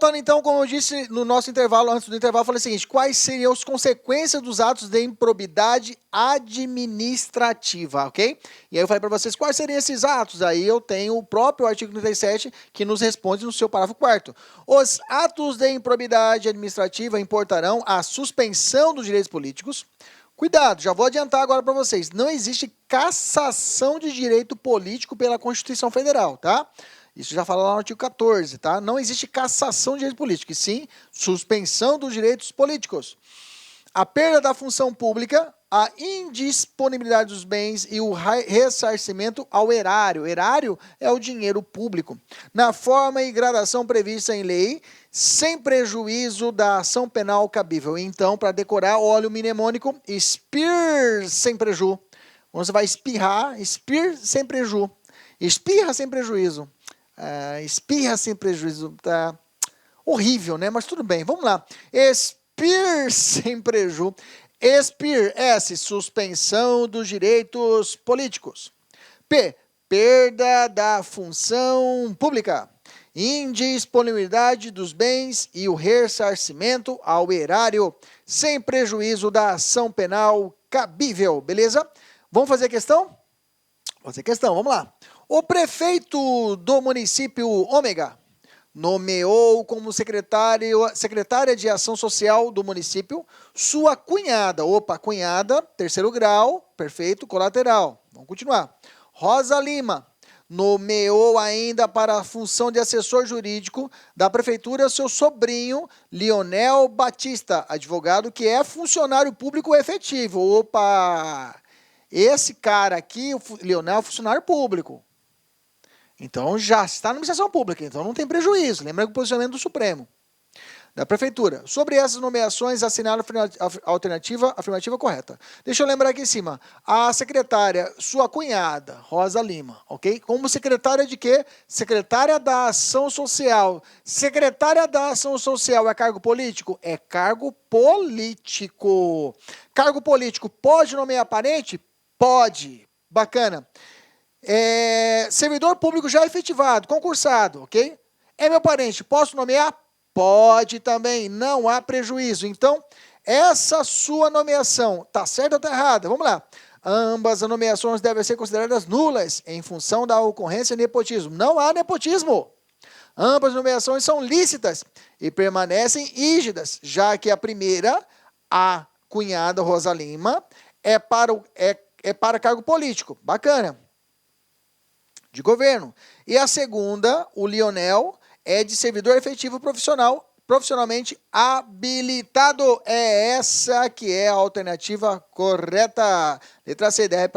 falando então, como eu disse no nosso intervalo, antes do intervalo, eu falei o seguinte: quais seriam as consequências dos atos de improbidade administrativa, ok? E aí eu falei para vocês quais seriam esses atos. Aí eu tenho o próprio artigo 37 que nos responde no seu parágrafo 4º. Os atos de improbidade administrativa importarão a suspensão dos direitos políticos. Cuidado, já vou adiantar agora para vocês. Não existe cassação de direito político pela Constituição Federal, tá? Isso já fala lá no artigo 14, tá? Não existe cassação de direito político, e sim suspensão dos direitos políticos. A perda da função pública, a indisponibilidade dos bens e o ressarcimento ao erário. Erário é o dinheiro público. Na forma e gradação prevista em lei, sem prejuízo da ação penal cabível. Então, para decorar, olha o mnemônico, expir sem preju. Você vai espirrar, expir sem preju. Espirra sem prejuízo. Espirra sem prejuízo. Tá horrível, né? Mas tudo bem, vamos lá. Expir sem preju. Expir, S, suspensão dos direitos políticos. P, perda da função pública. Indisponibilidade dos bens e o ressarcimento ao erário, sem prejuízo da ação penal cabível, beleza? Vamos fazer a questão? Vamos fazer a questão, vamos lá. O prefeito do município Ômega nomeou como secretária de ação social do município sua cunhada. Opa, cunhada, terceiro grau, perfeito, colateral. Vamos continuar. Rosa Lima nomeou ainda para a função de assessor jurídico da prefeitura seu sobrinho, Lionel Batista, advogado que é funcionário público efetivo. Opa! Esse cara aqui, o Lionel, é funcionário público. Então já está na administração pública, então não tem prejuízo. Lembra que o posicionamento do Supremo, da Prefeitura. Sobre essas nomeações, assinaram a alternativa afirmativa correta. Deixa eu lembrar aqui em cima. A secretária, sua cunhada, Rosa Lima, ok? Como secretária de quê? Secretária da Ação Social. Secretária da Ação Social é cargo político? É cargo político. Cargo político pode nomear parente? Pode. Bacana. Servidor público já efetivado, concursado, ok? É meu parente, posso nomear? Pode também, não há prejuízo. Então, essa sua nomeação, tá certa ou tá errada? Vamos lá. Ambas as nomeações devem ser consideradas nulas em função da ocorrência de nepotismo. Não há nepotismo. Ambas as nomeações são lícitas e permanecem rígidas, já que a primeira, a cunhada Rosa Lima, é para cargo político. Bacana. De governo. E a segunda, o Lionel, é de servidor efetivo profissionalmente habilitado. É essa que é a alternativa correta. Letra C, deve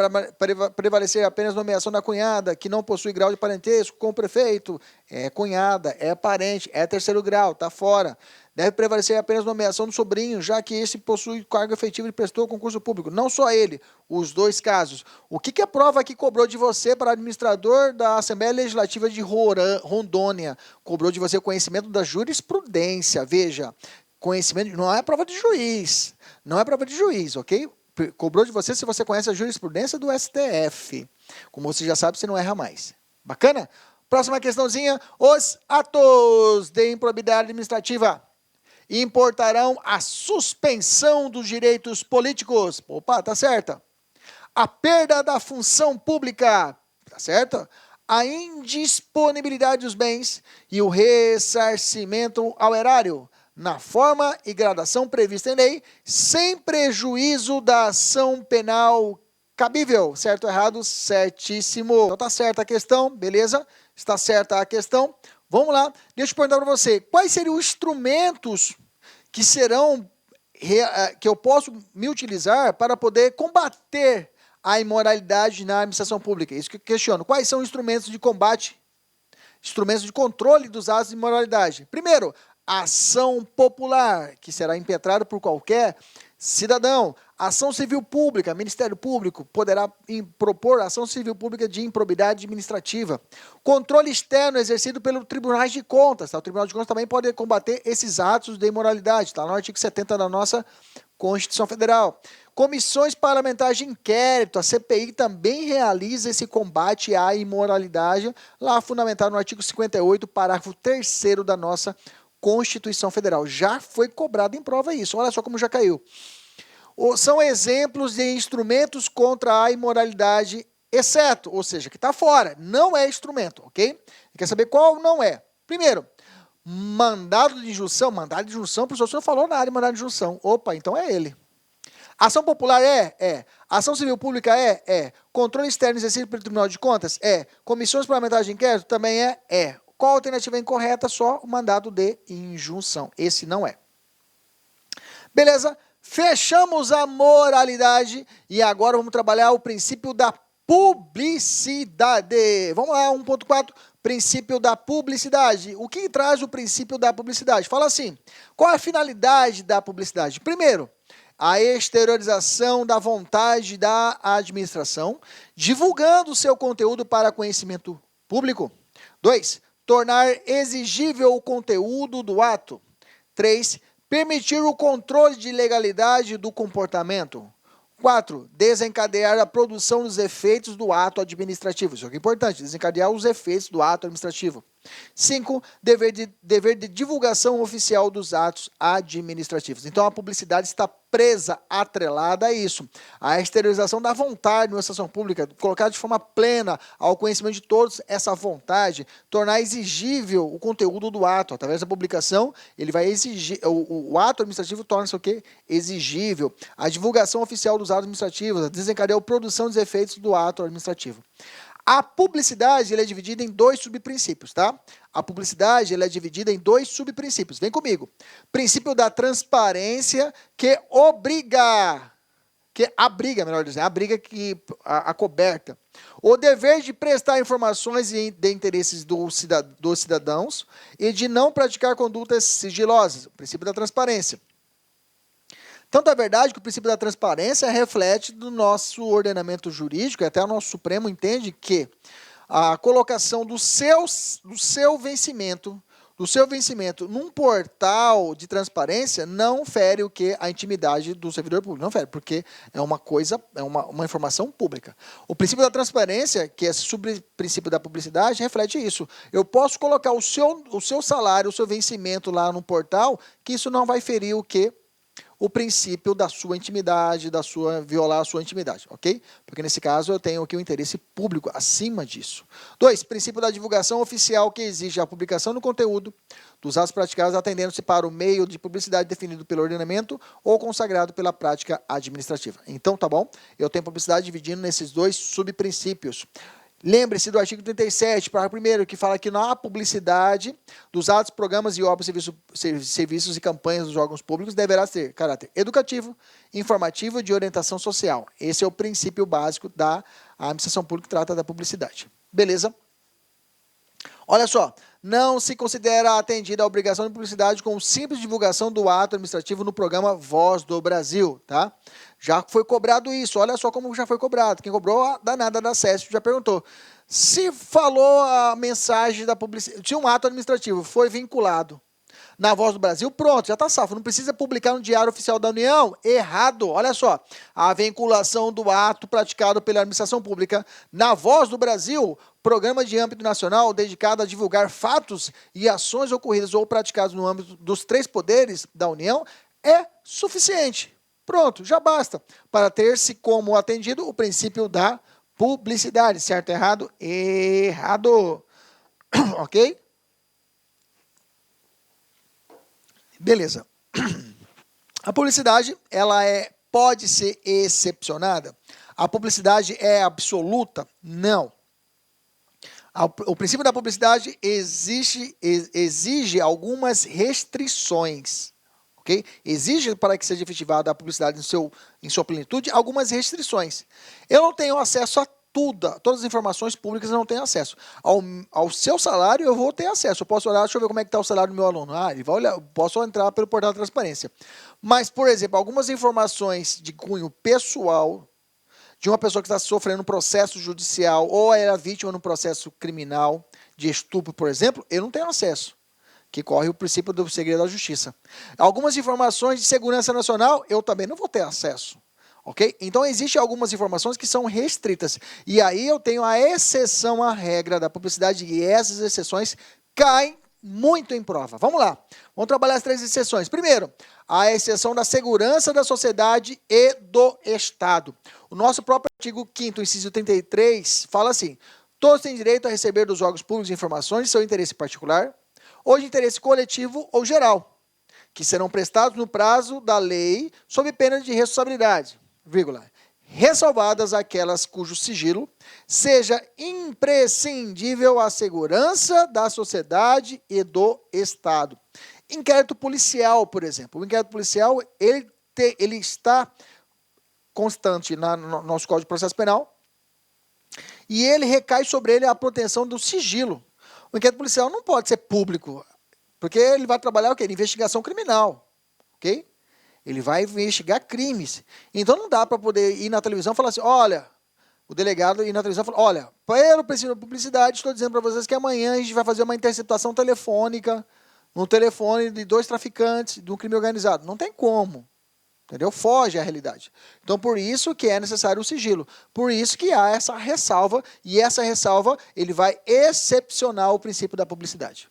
prevalecer apenas nomeação da cunhada, que não possui grau de parentesco com o prefeito. É cunhada, é parente, é terceiro grau, tá fora. Deve prevalecer apenas nomeação do sobrinho, já que esse possui cargo efetivo e prestou concurso público. Não só ele, os dois casos. O que a prova aqui cobrou de você para administrador da Assembleia Legislativa de Rondônia? Cobrou de você conhecimento da jurisprudência. Veja, conhecimento não é prova de juiz. Não é prova de juiz, ok? Cobrou de você se você conhece a jurisprudência do STF. Como você já sabe, você não erra mais. Bacana? Próxima questãozinha. Os atos de improbidade administrativa importarão a suspensão dos direitos políticos. Opa, tá certa. A perda da função pública. Tá certa. A indisponibilidade dos bens e o ressarcimento ao erário, na forma e gradação prevista em lei, sem prejuízo da ação penal cabível. Certo ou errado? Certíssimo. Então tá certa a questão, beleza? Está certa a questão. Vamos lá. Deixa eu perguntar para você. Quais seriam os instrumentos que eu posso me utilizar para poder combater a imoralidade na administração pública? Isso que eu questiono. Quais são os instrumentos de combate, instrumentos de controle dos atos de imoralidade? Primeiro, ação popular, que será impetrada por qualquer cidadão. Ação civil pública, Ministério Público poderá propor ação civil pública de improbidade administrativa. Controle externo exercido pelo Tribunal de Contas. Tá? O Tribunal de Contas também pode combater esses atos de imoralidade. Está no artigo 70 da nossa Constituição Federal. Comissões parlamentares de inquérito. A CPI também realiza esse combate à imoralidade, lá fundamentado no artigo 58, parágrafo 3º da nossa Constituição Federal. Já foi cobrado em prova isso. Olha só como já caiu. São exemplos de instrumentos contra a imoralidade, exceto, ou seja, que está fora, não é instrumento, ok? Quer saber qual não é? Primeiro, mandado de injunção, o professor não falou nada de mandado de injunção. Opa, então é ele. Ação popular é. Ação civil pública é. Controle externo exercido pelo Tribunal de Contas é. Comissões parlamentares de inquérito também é. Qual a alternativa é incorreta? Só o mandado de injunção. Esse não é. Beleza? Fechamos a moralidade e agora vamos trabalhar o princípio da publicidade. Vamos lá, 1.4, princípio da publicidade. O que traz o princípio da publicidade? Fala assim, qual é a finalidade da publicidade? Primeiro, a exteriorização da vontade da administração, divulgando o seu conteúdo para conhecimento público. 2, tornar exigível o conteúdo do ato. 3, permitir o controle de legalidade do comportamento. 4, desencadear a produção dos efeitos do ato administrativo. Isso aqui é importante, desencadear os efeitos do ato administrativo. 5, dever de divulgação oficial dos atos administrativos. Então, a publicidade está presa, atrelada a isso. A exteriorização da vontade de uma administração pública, colocar de forma plena ao conhecimento de todos essa vontade, tornar exigível o conteúdo do ato. Através da publicação, ele vai exigir, o ato administrativo torna-se o quê? Exigível. A divulgação oficial dos atos administrativos, desencadear a produção dos efeitos do ato administrativo. A publicidade ela é dividida em 2 subprincípios, tá? A publicidade ela é dividida em 2 subprincípios. Vem comigo. Princípio da transparência que abriga, melhor dizendo, a coberta. O dever de prestar informações de interesses dos cidadãos e de não praticar condutas sigilosas. O princípio da transparência. Tanto é verdade que o princípio da transparência reflete do nosso ordenamento jurídico, e até o nosso Supremo entende que a colocação do seu vencimento num portal de transparência não fere o que? A intimidade do servidor público. Não fere, porque é uma informação pública. O princípio da transparência, que é esse subprincípio da publicidade, reflete isso. Eu posso colocar o seu salário, o seu vencimento lá no portal, que isso não vai ferir o que? O princípio da sua intimidade, violar a sua intimidade, ok? Porque nesse caso eu tenho aqui o interesse público acima disso. 2, princípio da divulgação oficial que exige a publicação do conteúdo dos atos praticados atendendo-se para o meio de publicidade definido pelo ordenamento ou consagrado pela prática administrativa. Então, tá bom? Eu tenho publicidade dividindo nesses 2 subprincípios. Lembre-se do artigo 37, parágrafo 1º, que fala que na publicidade dos atos, programas e obras, serviços e campanhas dos órgãos públicos deverá ter caráter educativo, informativo e de orientação social. Esse é o princípio básico da administração pública que trata da publicidade. Beleza? Olha só, não se considera atendida a obrigação de publicidade com simples divulgação do ato administrativo no programa Voz do Brasil, tá? Já foi cobrado isso, olha só como já foi cobrado. Quem cobrou, a danada da SESP já perguntou. Se falou a mensagem da publicidade, tinha um ato administrativo, foi vinculado na Voz do Brasil, pronto, já está salvo. Não precisa publicar no Diário Oficial da União? Errado. Olha só, a vinculação do ato praticado pela administração pública na Voz do Brasil, programa de âmbito nacional dedicado a divulgar fatos e ações ocorridas ou praticadas no âmbito dos 3 poderes da União, é suficiente. Pronto, já basta para ter-se como atendido o princípio da publicidade. Certo, errado? Errado. Ok? Beleza. A publicidade, ela pode ser excepcionada? A publicidade é absoluta? Não. O princípio da publicidade exige algumas restrições. Okay? Exige, para que seja efetivada a publicidade em sua plenitude, algumas restrições. Eu não tenho acesso a todas as informações públicas eu não tenho acesso. Ao seu salário eu vou ter acesso. Eu posso olhar, deixa eu ver como é que está o salário do meu aluno. Ele vai olhar, eu posso entrar pelo portal da transparência. Mas, por exemplo, algumas informações de cunho pessoal de uma pessoa que está sofrendo um processo judicial ou era vítima de um processo criminal de estupro, por exemplo, eu não tenho acesso. Que corre o princípio do segredo da justiça. Algumas informações de segurança nacional, eu também não vou ter acesso. Ok? Então, existem algumas informações que são restritas. E aí eu tenho a exceção à regra da publicidade e essas exceções caem muito em prova. Vamos lá. Vamos trabalhar as 3 exceções. Primeiro, a exceção da segurança da sociedade e do Estado. O nosso próprio artigo 5º, inciso 33, fala assim: todos têm direito a receber dos órgãos públicos informações de seu interesse particular ou de interesse coletivo ou geral, que serão prestados no prazo da lei sob pena de responsabilidade, vírgula, ressalvadas aquelas cujo sigilo seja imprescindível à segurança da sociedade e do Estado. Inquérito policial, por exemplo. O inquérito policial, ele está constante no nosso Código de Processo Penal e ele recai sobre ele a proteção do sigilo. O inquérito policial não pode ser público, porque ele vai trabalhar o quê? Investigação criminal, ok? Ele vai investigar crimes. Então não dá para poder ir na televisão e falar assim, olha, o delegado ir na televisão e falar, olha, pelo princípio da publicidade, estou dizendo para vocês que amanhã a gente vai fazer uma interceptação telefônica no telefone de 2 traficantes de um crime organizado. Não tem como. Entendeu? Foge à realidade. Então, por isso que é necessário o sigilo. Por isso que há essa ressalva, e essa ressalva, ele vai excepcionar o princípio da publicidade.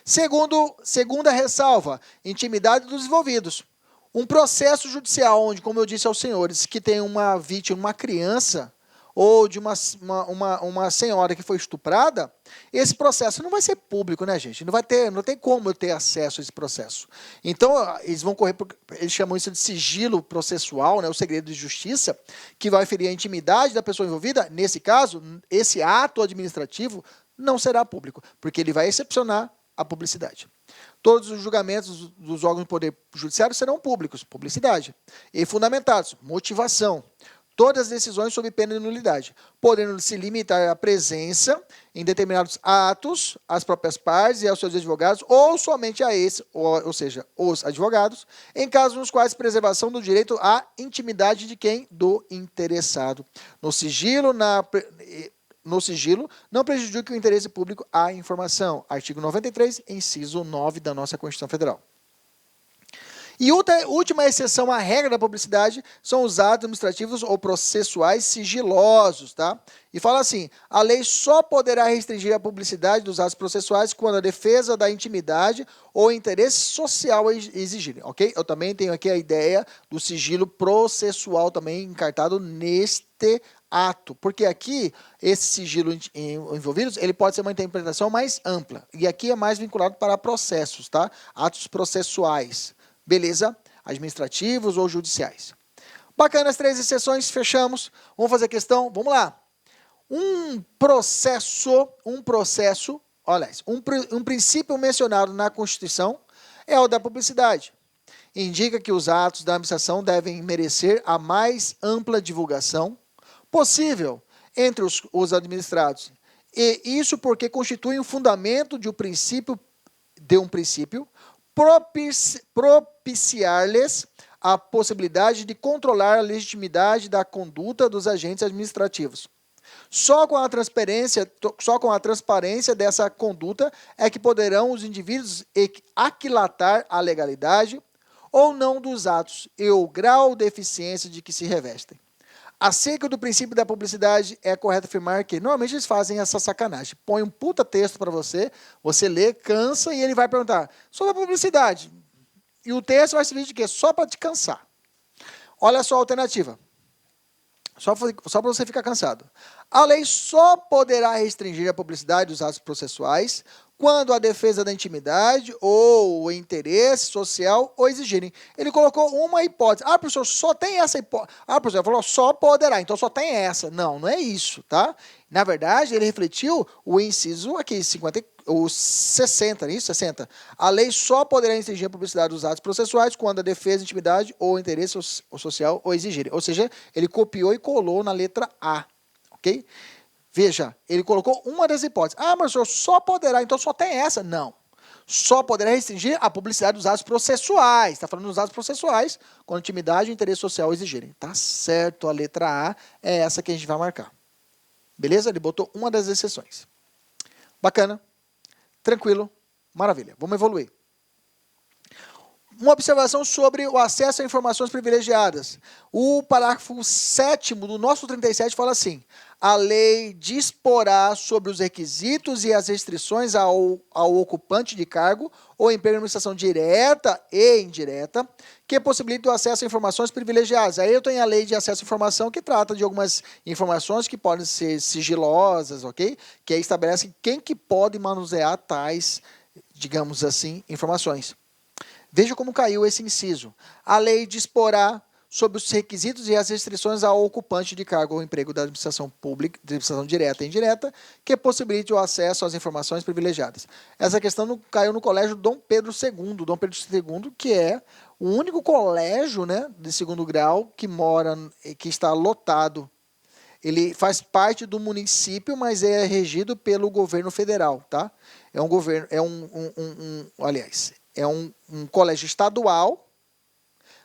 Segunda ressalva, intimidade dos envolvidos. Um processo judicial onde, como eu disse aos senhores, que tem uma vítima, uma criança, ou de uma senhora que foi estuprada, esse processo não vai ser público, né, gente? Não tem como eu ter acesso a esse processo. Então, eles vão correr, eles chamam isso de sigilo processual, né, o segredo de justiça, que vai ferir a intimidade da pessoa envolvida. Nesse caso, esse ato administrativo não será público, porque ele vai excepcionar a publicidade. Todos os julgamentos dos órgãos do Poder Judiciário serão públicos, publicidade, e fundamentados, motivação. Todas as decisões sob pena de nulidade, podendo se limitar à presença em determinados atos, às próprias partes e aos seus advogados, ou somente a esse, ou seja, os advogados, em casos nos quais preservação do direito à intimidade de quem? Do interessado. No sigilo, não prejudique o interesse público à informação. Artigo 93, inciso 9 da nossa Constituição Federal. E última exceção à regra da publicidade são os atos administrativos ou processuais sigilosos, tá? E fala assim, a lei só poderá restringir a publicidade dos atos processuais quando a defesa da intimidade ou interesse social exigirem, ok? Eu também tenho aqui a ideia do sigilo processual também encartado neste ato, porque aqui, esse sigilo envolvidos, ele pode ser uma interpretação mais ampla, e aqui é mais vinculado para processos, tá? Atos processuais. Beleza? Administrativos ou judiciais. Bacana as 3 exceções, fechamos. Vamos fazer a questão? Vamos lá. Um princípio mencionado na Constituição é o da publicidade. Indica que os atos da administração devem merecer a mais ampla divulgação possível entre os administrados. E isso porque constitui um fundamento de um princípio propiciar-lhes a possibilidade de controlar a legitimidade da conduta dos agentes administrativos. Só com a transparência dessa conduta é que poderão os indivíduos aquilatar a legalidade ou não dos atos e o grau de eficiência de que se revestem. Acerca do princípio da publicidade, é correto afirmar que normalmente eles fazem essa sacanagem. Põe um puta texto para você lê, cansa e ele vai perguntar sobre a publicidade. E o texto vai servir de quê? Só para te cansar. Olha só a alternativa. Só para você ficar cansado. A lei só poderá restringir a publicidade dos atos processuais quando a defesa da intimidade ou o interesse social o exigirem. Ele colocou uma hipótese. Ah, professor, só tem essa hipótese. Ah, professor, falou só poderá, então só tem essa. Não, não é isso, tá? Na verdade, ele refletiu o inciso aqui, 60, não é isso? 60. A lei só poderá restringir a publicidade dos atos processuais quando a defesa da intimidade ou o interesse social o exigirem. Ou seja, ele copiou e colou na letra A, ok? Veja, ele colocou uma das hipóteses. Ah, mas o senhor só poderá, então só tem essa? Não. Só poderá restringir a publicidade dos atos processuais. Está falando dos atos processuais, quando intimidade e interesse social exigirem. Tá certo, a letra A é essa que a gente vai marcar. Beleza? Ele botou uma das exceções. Bacana. Tranquilo. Maravilha. Vamos evoluir. Uma observação sobre o acesso a informações privilegiadas. O parágrafo 7º do nosso 37 fala assim: a lei disporá sobre os requisitos e as restrições ao ocupante de cargo ou emprego de administração direta e indireta que possibilitam o acesso a informações privilegiadas. Aí eu tenho a lei de acesso à informação que trata de algumas informações que podem ser sigilosas, ok? Que aí estabelece quem que pode manusear tais, digamos assim, informações. Veja como caiu esse inciso. A lei disporá sobre os requisitos e as restrições ao ocupante de cargo ou emprego da administração pública, de administração direta e indireta, que possibilite o acesso às informações privilegiadas. Essa questão caiu no colégio Dom Pedro II. Dom Pedro II, que é o único colégio, né, de segundo grau que está lotado. Ele faz parte do município, mas é regido pelo governo federal, tá? É um governo, é um colégio estadual,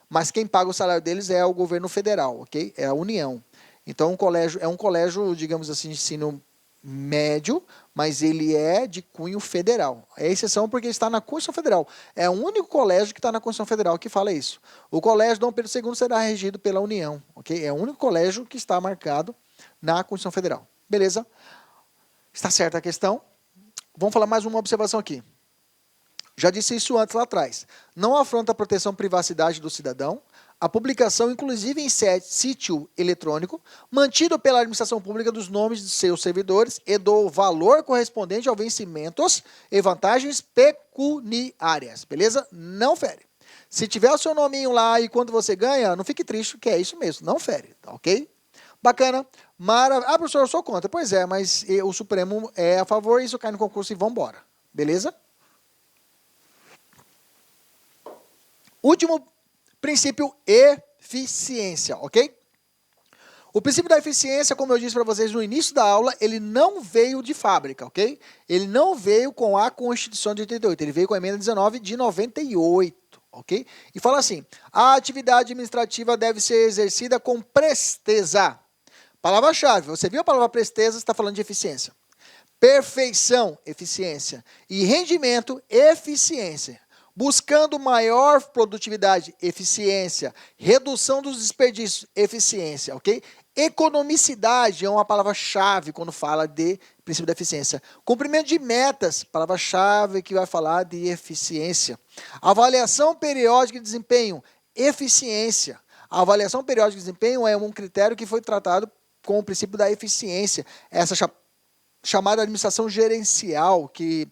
mas quem paga o salário deles é o governo federal, ok? É a União. Então, é um colégio, digamos assim, de ensino médio, mas ele é de cunho federal. É exceção porque está na Constituição Federal. É o único colégio que está na Constituição Federal que fala isso. O colégio Dom Pedro II será regido pela União, ok? É o único colégio que está marcado na Constituição Federal. Beleza? Está certa a questão? Vamos falar mais uma observação aqui. Já disse isso antes lá atrás. Não afronta a proteção à privacidade do cidadão, a publicação, inclusive em sítio eletrônico, mantido pela administração pública dos nomes de seus servidores e do valor correspondente aos vencimentos e vantagens pecuniárias. Beleza? Não fere. Se tiver o seu nominho lá e quando você ganha, não fique triste, que é isso mesmo. Não fere, tá ok? Bacana. Professor, eu sou contra. Pois é, mas o Supremo é a favor, isso cai no concurso e vamos embora. Beleza? Último princípio, eficiência, ok? O princípio da eficiência, como eu disse para vocês no início da aula, ele não veio de fábrica, ok? Ele não veio com a Constituição de 88, ele veio com a emenda 19 de 98, ok? E fala assim, a atividade administrativa deve ser exercida com presteza. Palavra-chave, você viu a palavra presteza, está falando de eficiência. Perfeição, eficiência. E rendimento, eficiência. Buscando maior produtividade, eficiência. Redução dos desperdícios, eficiência, ok? Economicidade é uma palavra-chave quando fala de princípio da eficiência. Cumprimento de metas, palavra-chave que vai falar de eficiência. Avaliação periódica de desempenho, eficiência. A avaliação periódica de desempenho é um critério que foi tratado com o princípio da eficiência. Essa chamada administração gerencial que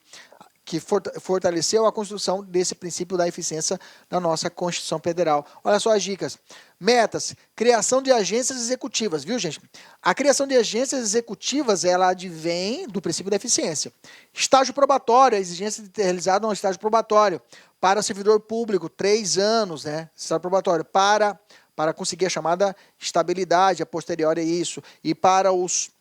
fortaleceu a construção desse princípio da eficiência na nossa Constituição Federal. Olha só as dicas. Metas, criação de agências executivas, viu, gente? A criação de agências executivas, ela advém do princípio da eficiência. Estágio probatório, a exigência de ter realizado um estágio probatório para servidor público, 3 anos, né? Estágio probatório, para conseguir a chamada estabilidade, a posteriori a isso. E para os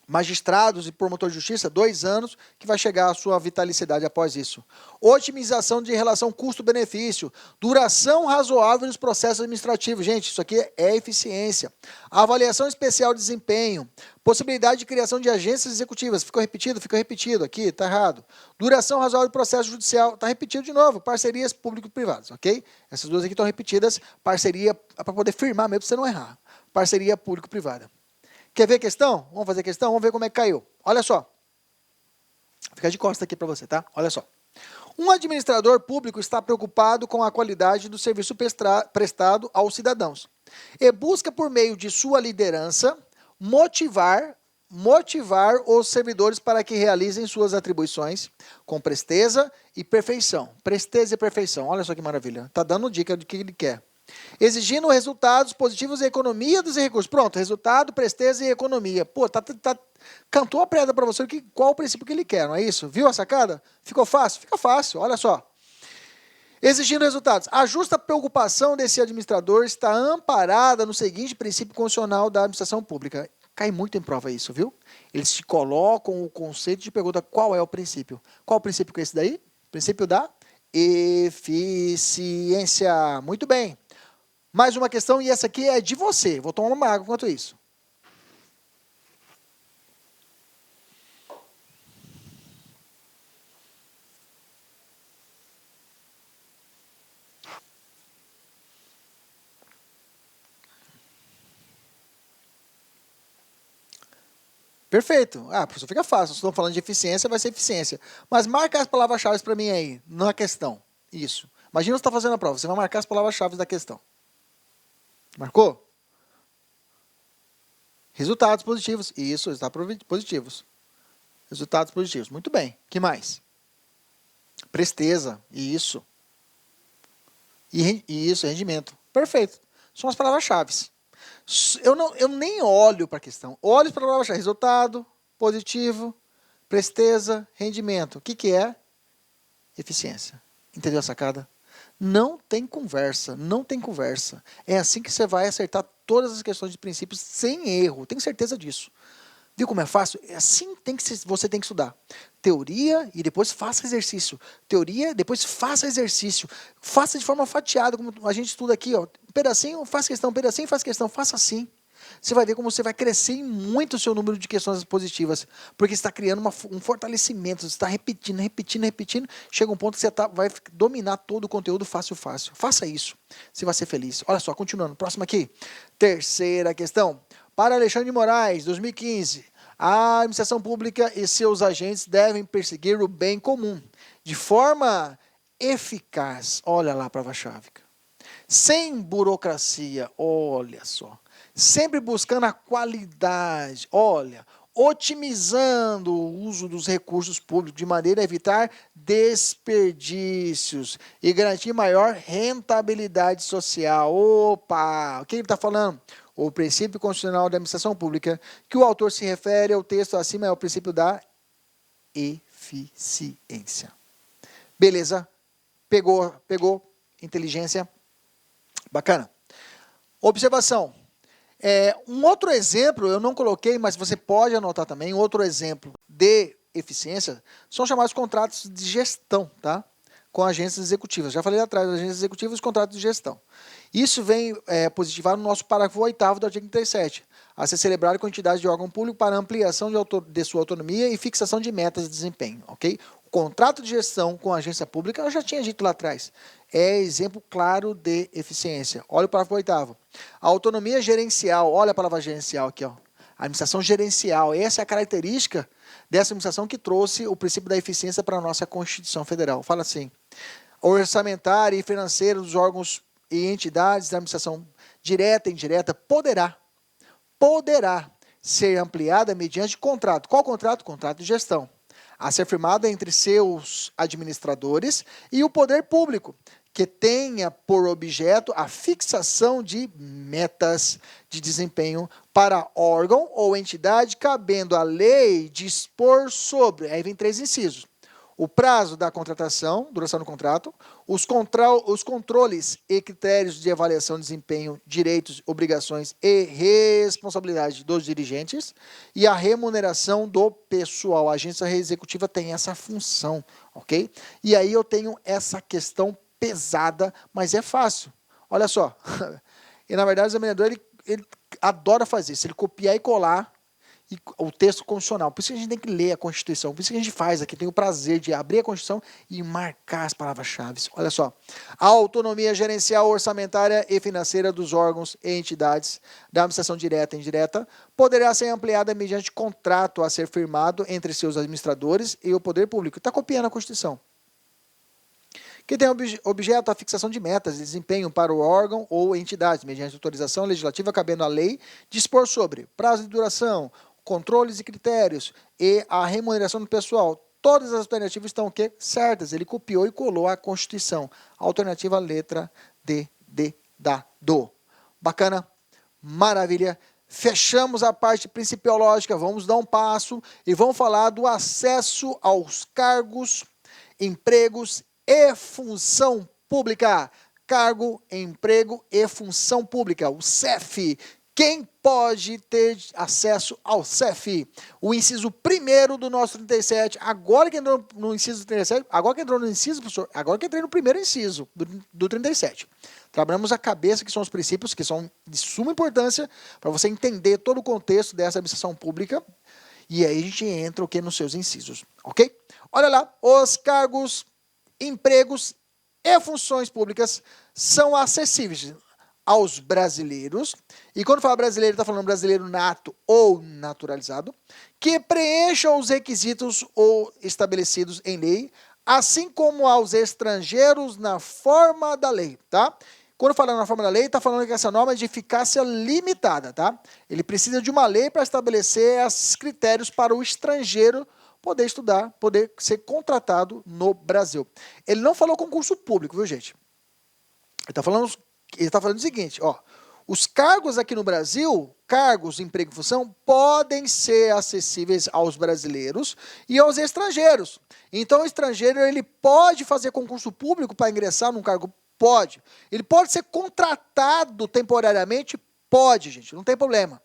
magistrados e promotores de justiça, 2 anos, que vai chegar à sua vitalicidade após isso. Otimização de relação custo-benefício. Duração razoável nos processos administrativos. Gente, isso aqui é eficiência. Avaliação especial de desempenho. Possibilidade de criação de agências executivas. Ficou repetido? Ficou repetido. Aqui, está errado. Duração razoável do processo judicial. Está repetido de novo. Parcerias público-privadas, ok? Essas duas aqui estão repetidas. Parceria, para poder firmar mesmo, para você não errar. Parceria público-privada. Quer ver a questão? Vamos fazer a questão? Vamos ver como é que caiu. Olha só. Fica de costa aqui para você, tá? Olha só. Um administrador público está preocupado com a qualidade do serviço prestado aos cidadãos e busca, por meio de sua liderança, motivar os servidores para que realizem suas atribuições com presteza e perfeição. Presteza e perfeição. Olha só que maravilha. Está dando dica do que ele quer. Exigindo resultados positivos e economia dos recursos. Pronto, resultado, presteza e economia. Pô, cantou a pedra para você qual o princípio que ele quer, não é isso? Viu a sacada? Ficou fácil? Fica fácil, olha só. Exigindo resultados. A justa preocupação desse administrador está amparada no seguinte princípio constitucional da administração pública. Cai muito em prova isso, viu? Eles te colocam o conceito de pergunta qual é o princípio. Qual o princípio que é esse daí? Princípio da eficiência. Muito bem. Mais uma questão, e essa aqui é de você. Vou tomar uma água enquanto isso. Perfeito. Ah, professor, fica fácil. Se estou falando de eficiência, vai ser eficiência. Mas marca as palavras-chave para mim aí, na questão. Isso. Imagina você está fazendo a prova. Você vai marcar as palavras-chave da questão. Marcou? Resultados positivos. Isso, resultados positivos. Resultados positivos. Muito bem. Que mais? Presteza. Isso. Isso, rendimento. Perfeito. São as palavras-chave. Eu nem olho para a questão. Olho para a palavra-chave. Resultado, positivo, presteza, rendimento. O que é? Eficiência. Entendeu a sacada? Não tem conversa, não tem conversa. É assim que você vai acertar todas as questões de princípios sem erro. Tenho certeza disso. Viu como é fácil? É assim você tem que estudar. Teoria e depois faça exercício. Teoria, depois faça exercício. Faça de forma fatiada, como a gente estuda aqui. Ó. Um pedacinho, faz questão, um pedacinho, faz questão. Faça assim. Você vai ver como você vai crescer muito o seu número de questões positivas. Porque você está criando um fortalecimento. Você está repetindo, repetindo, repetindo. Chega um ponto que você vai dominar todo o conteúdo fácil, fácil. Faça isso. Você vai ser feliz. Olha só, continuando. Próximo aqui. Terceira questão. Para Alexandre de Moraes, 2015, a administração pública e seus agentes devem perseguir o bem comum de forma eficaz. Olha lá a palavra-chave. Sem burocracia, olha só. Sempre buscando a qualidade, olha, otimizando o uso dos recursos públicos de maneira a evitar desperdícios e garantir maior rentabilidade social. Opa, o que ele está falando? O princípio constitucional da administração pública, que o autor se refere ao texto acima, é o princípio da eficiência. Beleza? Pegou, inteligência. Bacana. Observação. Um outro exemplo, eu não coloquei, mas você pode anotar também, outro exemplo de eficiência, são chamados contratos de gestão, tá? Com agências executivas. Já falei lá atrás, agências executivas e contratos de gestão. Isso vem positivar no nosso parágrafo 8º do artigo 37, a ser celebrado com entidades de órgão público para ampliação de sua autonomia e fixação de metas de desempenho, ok? O contrato de gestão com a agência pública, eu já tinha dito lá atrás, é exemplo claro de eficiência. Olha o parágrafo 8º. A autonomia gerencial, olha a palavra gerencial aqui, ó. A administração gerencial, essa é a característica dessa administração que trouxe o princípio da eficiência para a nossa Constituição Federal. Fala assim, orçamentária e financeira dos órgãos e entidades da administração direta e indireta poderá ser ampliada mediante contrato. Qual contrato? Contrato de gestão. A ser firmado entre seus administradores e o poder público, que tenha por objeto a fixação de metas de desempenho para órgão ou entidade, cabendo à lei dispor sobre, aí vem 3 incisos, o prazo da contratação, duração do contrato, os controles e critérios de avaliação de desempenho, direitos, obrigações e responsabilidade dos dirigentes e a remuneração do pessoal. A agência executiva tem essa função, ok? E aí eu tenho essa questão pesada, mas é fácil. Olha só, e na verdade o examinador ele adora fazer isso, ele copiar e colar o texto constitucional. Por isso que a gente tem que ler a Constituição. Por isso que a gente faz aqui, tem o prazer de abrir a Constituição e marcar as palavras-chave. Olha só. A autonomia gerencial, orçamentária e financeira dos órgãos e entidades da administração direta e indireta poderá ser ampliada mediante contrato a ser firmado entre seus administradores e o poder público. Está copiando a Constituição. Que tem objeto a fixação de metas de desempenho para o órgão ou entidade, mediante autorização legislativa cabendo à lei, dispor sobre prazo de duração, controles e critérios e a remuneração do pessoal. Todas as alternativas estão o quê? Certas. Ele copiou e colou a Constituição. Alternativa letra D de dado. Bacana? Maravilha. Fechamos a parte principiológica. Vamos dar um passo e vamos falar do acesso aos cargos, empregos e função pública. Cargo, emprego e função pública. O CEF. Quem pode ter acesso ao CEF? O inciso 1º do nosso 37, agora que entrou no inciso 37, agora que entrou no inciso, professor, agora que entrei no primeiro inciso do 37. Trabalhamos a cabeça, que são os princípios, que são de suma importância para você entender todo o contexto dessa administração pública. E aí a gente entra o que nos seus incisos, ok? Olha lá, os cargos, empregos e funções públicas são acessíveis. aos brasileiros, e quando fala brasileiro, está falando brasileiro nato ou naturalizado, que preencham os requisitos ou estabelecidos em lei, assim como aos estrangeiros na forma da lei, tá? Quando fala na forma da lei, está falando que essa norma é de eficácia limitada, tá? Ele precisa de uma lei para estabelecer esses critérios para o estrangeiro poder estudar, poder ser contratado no Brasil. Ele não falou concurso público, viu, gente? Ele tá falando o seguinte, ó, os cargos aqui no Brasil, cargos, emprego e função, podem ser acessíveis aos brasileiros e aos estrangeiros. Então, o estrangeiro, ele pode fazer concurso público para ingressar num cargo? Pode. Ele pode ser contratado temporariamente? Pode, gente, não tem problema.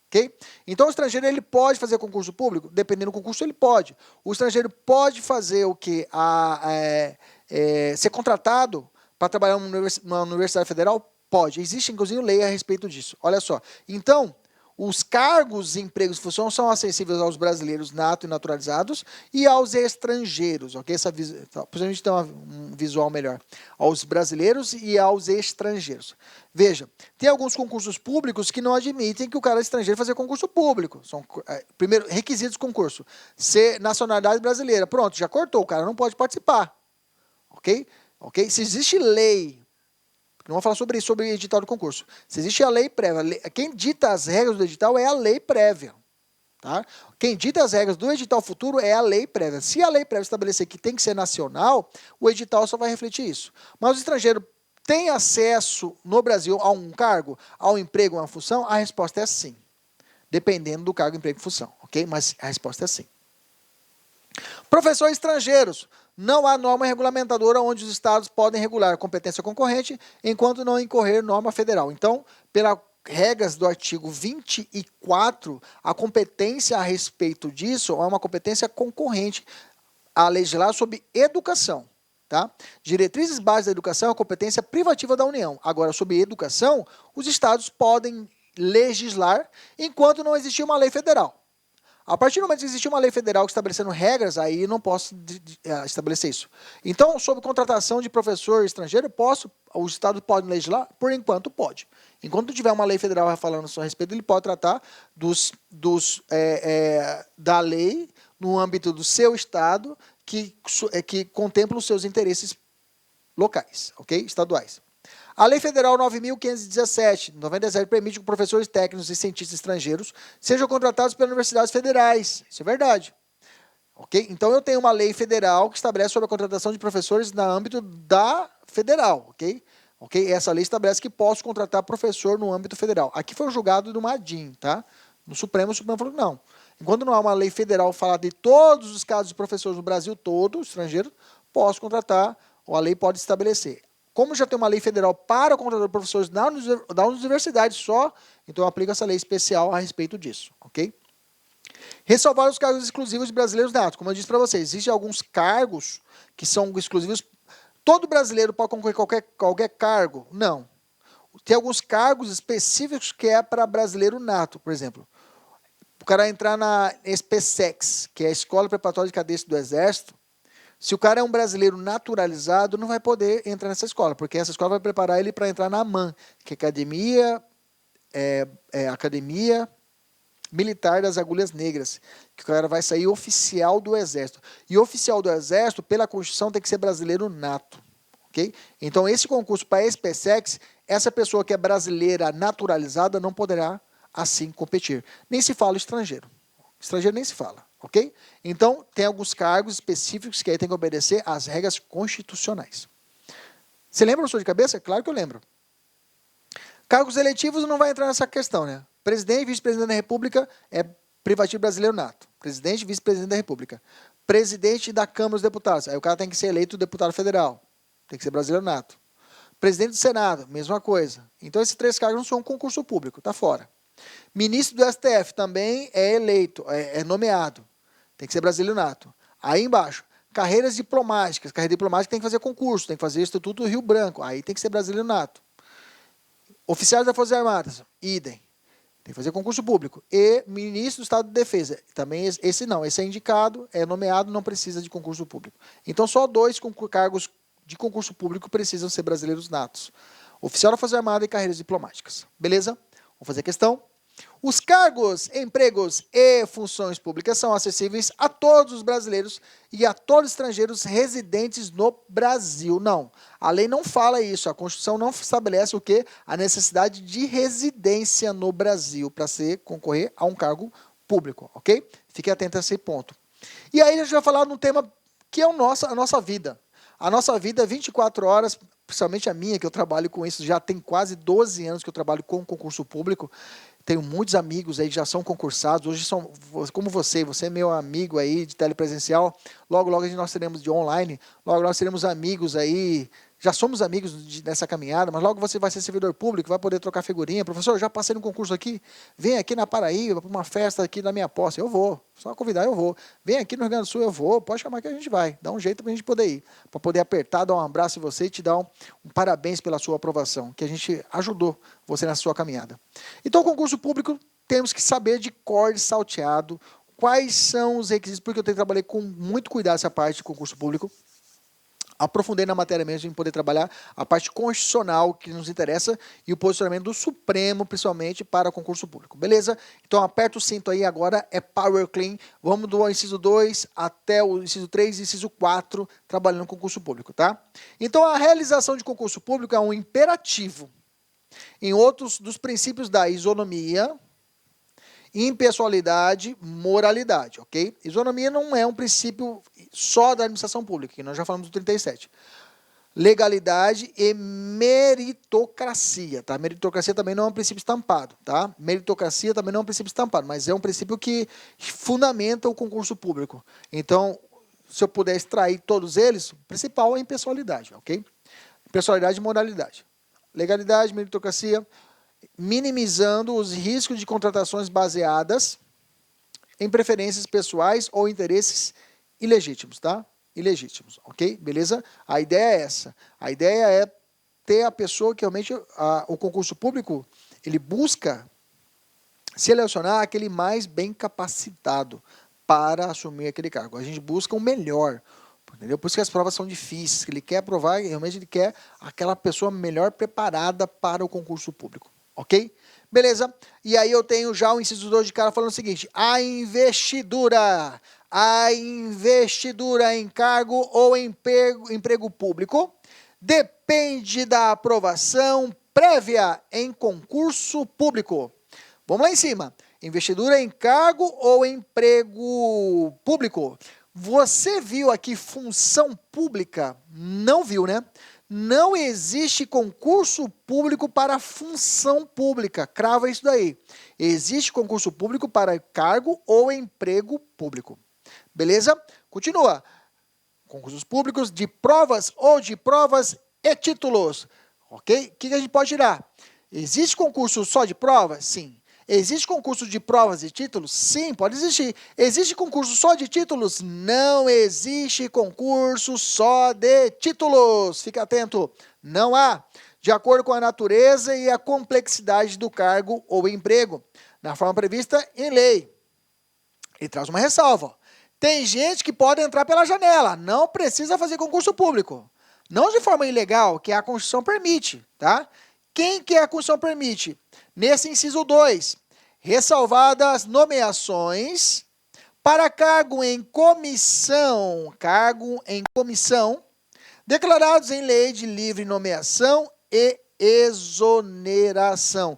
Ok? Então, o estrangeiro, ele pode fazer concurso público? Dependendo do concurso, ele pode. O estrangeiro pode fazer o quê? Ser contratado para trabalhar numa universidade federal? Pode. Existe, inclusive, lei a respeito disso. Olha só. Então, os cargos, empregos e funções são acessíveis aos brasileiros nato e naturalizados e aos estrangeiros, ok? Para a gente ter um visual melhor. Aos brasileiros e aos estrangeiros. Veja, tem alguns concursos públicos que não admitem que o cara estrangeiro fazer concurso público. São, primeiro, requisitos do concurso. Ser nacionalidade brasileira. Pronto, já cortou, o cara não pode participar. Ok? Ok? Se existe lei, não vou falar sobre isso, sobre edital do concurso. Se existe a lei prévia, quem dita as regras do edital é a lei prévia. Tá? Quem dita as regras do edital futuro é a lei prévia. Se a lei prévia estabelecer que tem que ser nacional, o edital só vai refletir isso. Mas o estrangeiro tem acesso no Brasil a um cargo, a um emprego, a uma função? A resposta é sim. Dependendo do cargo, emprego e função. Ok? Mas a resposta é sim. Professores estrangeiros. Não há norma regulamentadora onde os estados podem regular a competência concorrente enquanto não incorrer norma federal. Então, pelas regras do artigo 24, a competência a respeito disso é uma competência concorrente a legislar sobre educação. Tá? Diretrizes básicas da educação é a competência privativa da União. Agora, sobre educação, os estados podem legislar enquanto não existir uma lei federal. A partir do momento que existir uma lei federal estabelecendo regras, aí eu não posso estabelecer isso. Então, sobre contratação de professor estrangeiro, o Estado pode legislar? Por enquanto, pode. Enquanto tiver uma lei federal falando a respeito, ele pode tratar da lei no âmbito do seu Estado que contempla os seus interesses locais, ok? Estaduais. A Lei Federal 9.517, 97, permite que professores técnicos e cientistas estrangeiros sejam contratados pelas universidades federais. Isso é verdade. Ok? Então, eu tenho uma lei federal que estabelece sobre a contratação de professores no âmbito da federal. Ok? Essa lei estabelece que posso contratar professor no âmbito federal. Aqui foi o julgado do Madin, tá? No Supremo, o Supremo falou que não. Enquanto não há uma lei federal falar de todos os casos de professores no Brasil todo, estrangeiro, posso contratar, ou a lei pode estabelecer. Como já tem uma lei federal para contratar professores da universidade só, então eu aplico essa lei especial a respeito disso, ok? Ressalvar os cargos exclusivos de brasileiros natos. Como eu disse para vocês, existem alguns cargos que são exclusivos. Todo brasileiro pode concorrer a qualquer cargo? Não. Tem alguns cargos específicos que é para brasileiro nato, por exemplo. O cara entrar na SPSEX, que é a Escola Preparatória de Cadetes do Exército, se o cara é um brasileiro naturalizado, não vai poder entrar nessa escola, porque essa escola vai preparar ele para entrar na AMAN, que é Academia Militar das Agulhas Negras, que o cara vai sair oficial do Exército. E oficial do Exército, pela Constituição, tem que ser brasileiro nato. Okay? Então, esse concurso para a SPSEX, essa pessoa que é brasileira naturalizada não poderá, assim, competir. Nem se fala estrangeiro. Estrangeiro nem se fala. Ok? Então, tem alguns cargos específicos que aí tem que obedecer às regras constitucionais. Você lembra, professor de cabeça? Claro que eu lembro. Cargos eletivos não vai entrar nessa questão, né? Presidente e vice-presidente da República é privativo brasileiro nato. Presidente e vice-presidente da República. Presidente da Câmara dos Deputados. Aí o cara tem que ser eleito deputado federal. Tem que ser brasileiro nato. Presidente do Senado, mesma coisa. Então, esses três cargos não são um concurso público, tá fora. Ministro do STF também é eleito, é nomeado. Tem que ser brasileiro nato. Aí embaixo, carreiras diplomáticas. Carreira diplomática tem que fazer concurso, tem que fazer Instituto do Rio Branco. Aí tem que ser brasileiro nato. Oficiais das Forças Armadas, idem. Tem que fazer concurso público. E ministro do Estado de Defesa. Também esse não, esse é indicado, é nomeado, não precisa de concurso público. Então, só 2 cargos de concurso público precisam ser brasileiros natos. Oficial da Força Armada e carreiras diplomáticas. Beleza? Vamos fazer a questão. Os cargos, empregos e funções públicas são acessíveis a todos os brasileiros e a todos os estrangeiros residentes no Brasil. Não, a lei não fala isso, a Constituição não estabelece o quê? A necessidade de residência no Brasil para concorrer a um cargo público, ok? Fique atento a esse ponto. E aí a gente vai falar de um tema que é a nossa vida. A nossa vida, 24 horas, principalmente a minha, que eu trabalho com isso, já tem quase 12 anos que eu trabalho com concurso público. Tenho muitos amigos aí que já são concursados, hoje são, como você é meu amigo aí de telepresencial, logo nós teremos de online, logo nós teremos amigos aí, já somos amigos nessa caminhada, mas logo você vai ser servidor público, vai poder trocar figurinha. Professor, já passei no concurso aqui, vem aqui na Paraíba para uma festa aqui da minha posse, eu vou, só convidar eu vou. Vem aqui no Rio Grande do Sul, eu vou, pode chamar que a gente vai, dá um jeito para a gente poder ir, para poder apertar, dar um abraço em você e te dar um parabéns pela sua aprovação, que a gente ajudou você na sua caminhada. Então, o concurso público, temos que saber de cor e salteado quais são os requisitos, porque eu trabalhei com muito cuidado essa parte de concurso público. Aprofundei na matéria mesmo em poder trabalhar a parte constitucional que nos interessa e o posicionamento do Supremo, principalmente para o concurso público. Beleza? Então aperta o cinto aí, agora é Power Clean. Vamos do inciso 2 até o inciso 3 e inciso 4, trabalhando no concurso público, tá? Então a realização de concurso público é um imperativo em outros dos princípios da isonomia, impessoalidade, moralidade, ok? Isonomia não é um princípio só da administração pública, que nós já falamos do 37. Legalidade e meritocracia, tá? Meritocracia também não é um princípio estampado, tá? Meritocracia também não é um princípio estampado, mas é um princípio que fundamenta o concurso público. Então, se eu puder extrair todos eles, o principal é a impessoalidade, ok? Impessoalidade e moralidade. Legalidade, meritocracia, minimizando os riscos de contratações baseadas em preferências pessoais ou interesses ilegítimos, tá? Ilegítimos, ok? Beleza? A ideia é essa. A ideia é ter a pessoa que realmente, o concurso público, ele busca selecionar aquele mais bem capacitado para assumir aquele cargo. A gente busca o melhor, entendeu? Por isso que as provas são difíceis, que ele quer aprovar, realmente ele quer aquela pessoa melhor preparada para o concurso público. Ok? Beleza? E aí eu tenho já o inciso 2 de cara falando o seguinte: a investidura em cargo ou emprego público depende da aprovação prévia em concurso público. Vamos lá em cima. Investidura em cargo ou emprego público. Você viu aqui função pública? Não viu, né? Não existe concurso público para função pública. Crava isso daí. Existe concurso público para cargo ou emprego público. Beleza? Continua. Concursos públicos de provas ou de provas e títulos. Ok? O que a gente pode tirar? Existe concurso só de provas? Sim. Existe concurso de provas e títulos? Sim, pode existir. Existe concurso só de títulos? Não existe concurso só de títulos. Fique atento. Não há. De acordo com a natureza e a complexidade do cargo ou emprego, na forma prevista em lei. Ele traz uma ressalva. Tem gente que pode entrar pela janela. Não precisa fazer concurso público. Não de forma ilegal, que a Constituição permite, tá? Quem que a Constituição permite? Nesse inciso 2, ressalvadas nomeações para cargo em comissão, declarados em lei de livre nomeação e exoneração.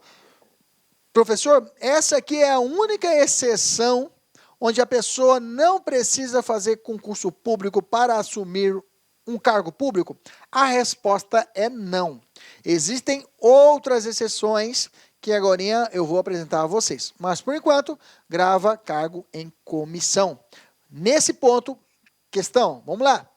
Professor, essa aqui é a única exceção onde a pessoa não precisa fazer concurso público para assumir um cargo público? A resposta é não. Existem outras exceções que agora eu vou apresentar a vocês. Mas, por enquanto, grava cargo em comissão. Nesse ponto, questão, vamos lá.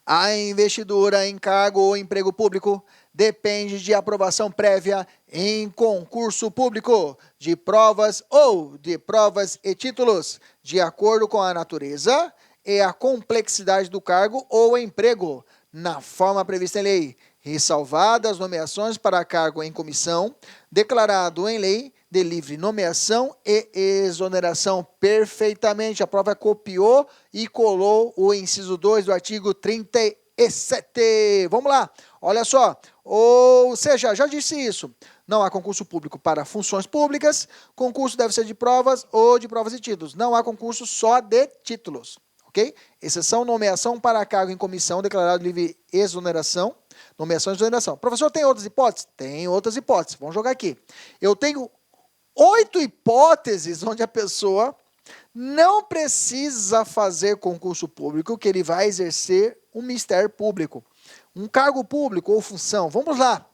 A investidura em cargo ou emprego público depende de aprovação prévia em concurso público, de provas ou de provas e títulos, de acordo com a natureza e a complexidade do cargo ou emprego, na forma prevista em lei, ressalvadas nomeações para cargo em comissão, declarado em lei de livre nomeação e exoneração. Perfeitamente, a prova copiou e colou o inciso 2 do artigo 37. Vamos lá, olha só, Ou seja, já disse isso. Não há concurso público para funções públicas. Concurso deve ser de provas ou de provas e títulos. Não há concurso só de títulos. Ok? Exceção, nomeação para cargo em comissão, declarado livre exoneração. Nomeação e exoneração. Professor, tem outras hipóteses? Tem outras hipóteses. Vamos jogar aqui. Eu tenho 8 hipóteses onde a pessoa não precisa fazer concurso público, que ele vai exercer um ministério público, um cargo público ou função. Vamos lá.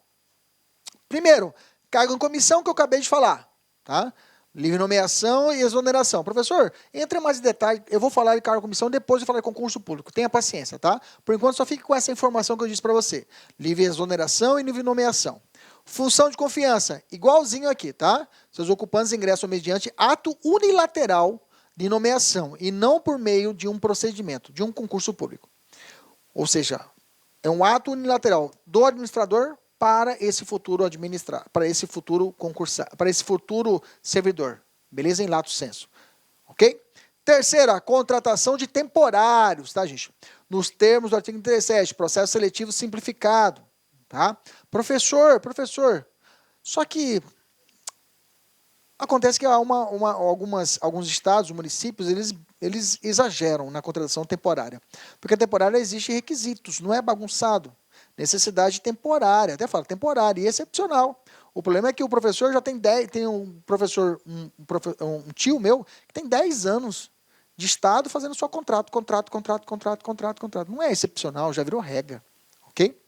Primeiro, cargo em comissão que eu acabei de falar, tá? Livre nomeação e exoneração. Professor, entre mais em detalhe, eu vou falar de cargo em comissão, depois eu falar de concurso público. Tenha paciência, tá? Por enquanto, só fique com essa informação que eu disse para você. Livre exoneração e livre nomeação. Função de confiança, igualzinho aqui, tá? Seus ocupantes ingressam mediante ato unilateral de nomeação e não por meio de um procedimento, de um concurso público. Ou seja, é um ato unilateral do administrador para esse futuro para esse futuro concursado, para esse futuro servidor. Beleza? Em lato sensu. Ok? Terceira, contratação de temporários, tá, gente? Nos termos do artigo 37, processo seletivo simplificado, tá? Professor, só que acontece que há alguns estados, municípios, eles exageram na contratação temporária. Porque a temporária existe requisitos, não é bagunçado. Necessidade temporária, até fala temporária e excepcional. O problema é que o professor já tem 10, tem um professor, um tio meu, que tem 10 anos de estado fazendo só contrato. Não é excepcional, já virou regra. Ok?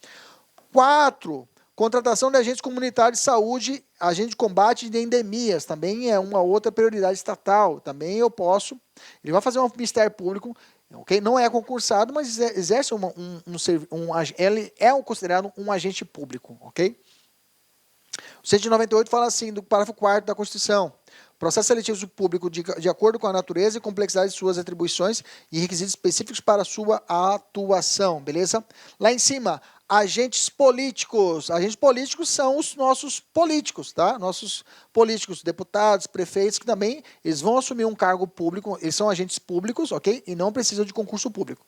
4. Contratação de agentes comunitários de saúde, agente de combate de endemias, também é uma outra prioridade estatal. Também eu posso. Ele vai fazer um ministério público, okay? Não é concursado, mas exerce ele é considerado um agente público. Okay? O 198 fala assim, do parágrafo 4º da Constituição. Processo seletivo público de acordo com a natureza e complexidade de suas atribuições e requisitos específicos para a sua atuação, beleza? Lá em cima, agentes políticos. Agentes políticos são os nossos políticos, tá? Nossos políticos, deputados, prefeitos, que também eles vão assumir um cargo público, eles são agentes públicos, ok? E não precisam de concurso público.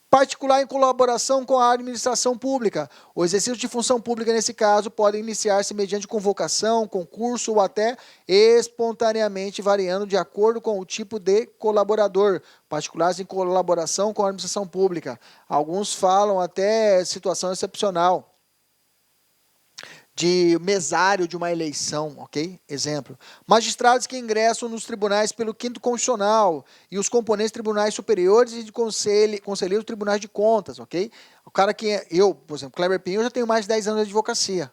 Particular em colaboração com a administração pública. O exercício de função pública, nesse caso, pode iniciar-se mediante convocação, concurso ou até espontaneamente, variando de acordo com o tipo de colaborador. Particulares em colaboração com a administração pública. Alguns falam até situação excepcional de mesário de uma eleição, ok? Exemplo. Magistrados que ingressam nos tribunais pelo 5º Constitucional e os componentes tribunais superiores e de conselheiros tribunais de contas, ok? O cara que eu, por exemplo, Kleber Pinho, eu já tenho mais de 10 anos de advocacia.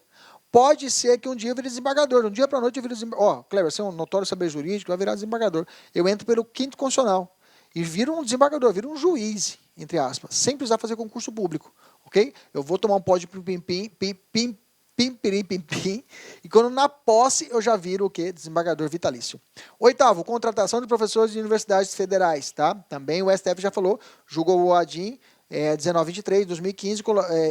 Pode ser que um dia eu vire desembargador. Um dia para a noite eu vire desembargador. Ó, Kleber, você é um notório saber jurídico, vai virar desembargador. Eu entro pelo 5º Constitucional e viro um desembargador, viro um juiz, entre aspas, sem precisar fazer concurso público, ok? Eu vou tomar um pó de pimpirim, e quando na posse eu já viro o quê? Desembargador vitalício. 8º, contratação de professores de universidades federais, tá? Também o STF já falou, julgou o ADIM 1923, 2015,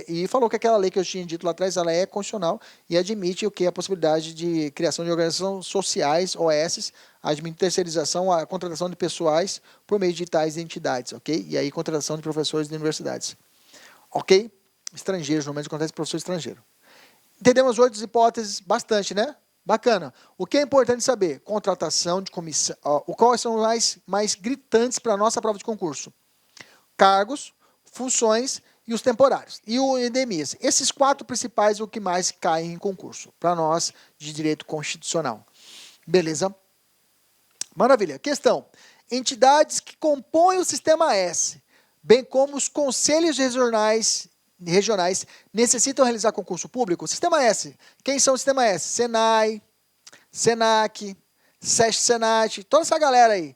e falou que aquela lei que eu tinha dito lá atrás, ela é constitucional e admite o que? A possibilidade de criação de organizações sociais, OS, admite terceirização, a contratação de pessoais por meio de tais entidades, ok? E aí contratação de professores de universidades. Ok? Estrangeiros, normalmente acontece professor estrangeiro. Entendemos 8 hipóteses, bastante, né? Bacana. O que é importante saber? Contratação de comissão. Quais são os mais gritantes para a nossa prova de concurso? Cargos, funções e os temporários. E o endemias. Esses 4 principais é o que mais caem em concurso, para nós de direito constitucional. Beleza? Maravilha. Questão. Entidades que compõem o sistema S, bem como os conselhos regionais necessitam realizar concurso público? Sistema S. Quem são o Sistema S? Senai, Senac, Senat, toda essa galera aí.